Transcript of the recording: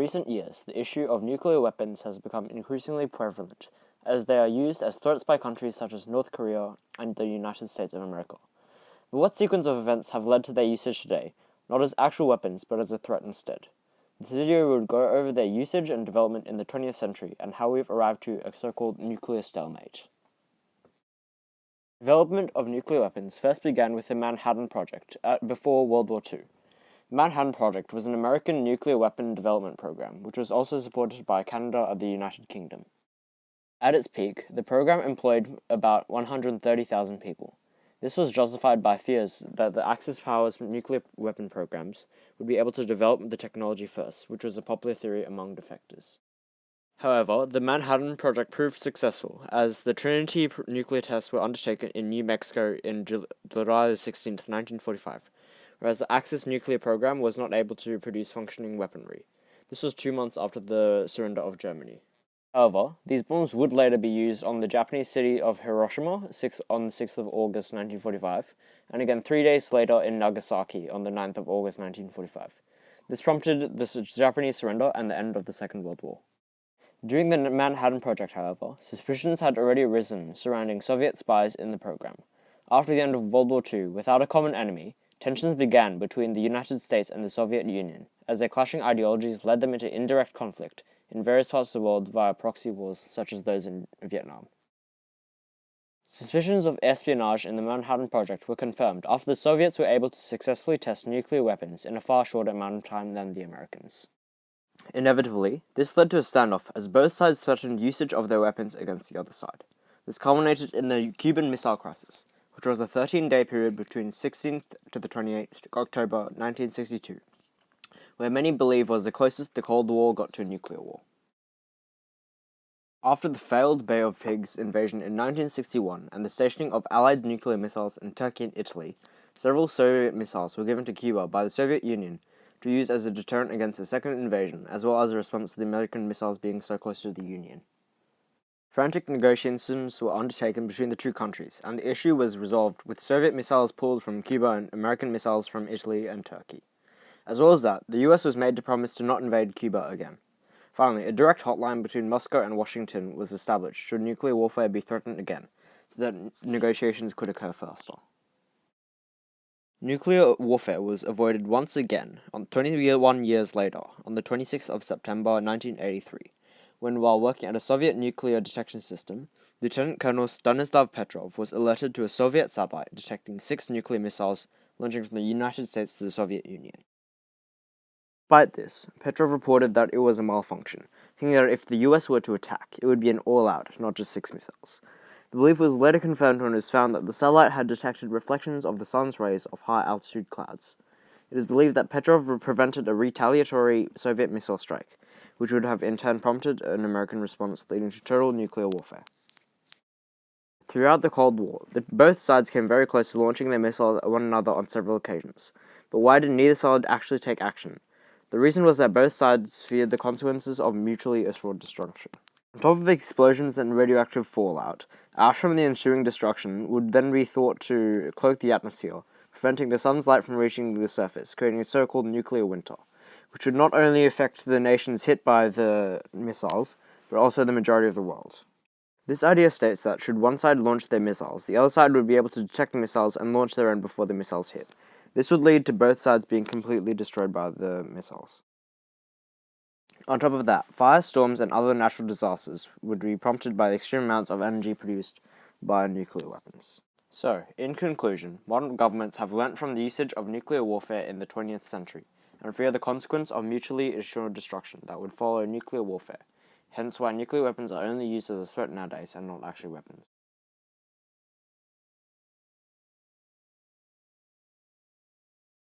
recent years, the issue of nuclear weapons has become increasingly prevalent, as they are used as threats by countries such as North Korea and the United States of America. But what sequence of events have led to their usage today, not as actual weapons, but as a threat instead? This video would go over their usage and development in the 20th century and how we've arrived to a so-called nuclear stalemate. Development of nuclear weapons first began with the Manhattan Project before World War II. The Manhattan Project was an American nuclear weapon development program, which was also supported by Canada and the United Kingdom. At its peak, the program employed about 130,000 people. This was justified by fears that the Axis powers' nuclear weapon programs would be able to develop the technology first, which was a popular theory among defectors. However, the Manhattan Project proved successful, as the Trinity nuclear tests were undertaken in New Mexico in July 16, 1945, whereas the Axis nuclear program was not able to produce functioning weaponry. This was 2 months after the surrender of Germany. However, these bombs would later be used on the Japanese city of Hiroshima on the 6th of August 1945, and again 3 days later in Nagasaki on the 9th of August 1945. This prompted the Japanese surrender and the end of the Second World War. During the Manhattan Project, however, suspicions had already arisen surrounding Soviet spies in the program. After the end of World War II, without a common enemy, tensions began between the United States and the Soviet Union, as their clashing ideologies led them into indirect conflict in various parts of the world via proxy wars such as those in Vietnam. Suspicions of espionage in the Manhattan Project were confirmed after the Soviets were able to successfully test nuclear weapons in a far shorter amount of time than the Americans. Inevitably, this led to a standoff as both sides threatened usage of their weapons against the other side. This culminated in the Cuban Missile Crisis, which was a 13-day period between 16th to the 28th October 1962, where many believe was the closest the Cold War got to a nuclear war. After the failed Bay of Pigs invasion in 1961 and the stationing of Allied nuclear missiles in Turkey and Italy, several Soviet missiles were given to Cuba by the Soviet Union to use as a deterrent against a second invasion, as well as a response to the American missiles being so close to the Union. Frantic negotiations were undertaken between the two countries, and the issue was resolved with Soviet missiles pulled from Cuba and American missiles from Italy and Turkey. As well as that, the US was made to promise to not invade Cuba again. Finally, a direct hotline between Moscow and Washington was established should nuclear warfare be threatened again, so that negotiations could occur faster. Nuclear warfare was avoided once again 21 years later, on the 26th of September 1983, when, while working at a Soviet nuclear detection system, Lieutenant Colonel Stanislav Petrov was alerted to a Soviet satellite detecting 6 nuclear missiles launching from the United States to the Soviet Union. Despite this, Petrov reported that it was a malfunction, thinking that if the US were to attack, it would be an all-out, not just 6 missiles. The belief was later confirmed when it was found that the satellite had detected reflections of the sun's rays of high-altitude clouds. It is believed that Petrov prevented a retaliatory Soviet missile strike, which would have in turn prompted an American response leading to total nuclear warfare. Throughout the Cold War, both sides came very close to launching their missiles at one another on several occasions. But why did neither side actually take action? The reason was that both sides feared the consequences of mutually assured destruction. On top of explosions and radioactive fallout, ash from the ensuing destruction would then be thought to cloak the atmosphere, preventing the sun's light from reaching the surface, creating a so-called nuclear winter, which would not only affect the nations hit by the missiles, but also the majority of the world. This idea states that should one side launch their missiles, the other side would be able to detect the missiles and launch their own before the missiles hit. This would lead to both sides being completely destroyed by the missiles. On top of that, firestorms and other natural disasters would be prompted by the extreme amounts of energy produced by nuclear weapons. So, in conclusion, modern governments have learnt from the usage of nuclear warfare in the 20th century, and fear the consequence of mutually assured destruction that would follow nuclear warfare, hence why nuclear weapons are only used as a threat nowadays and not actually weapons.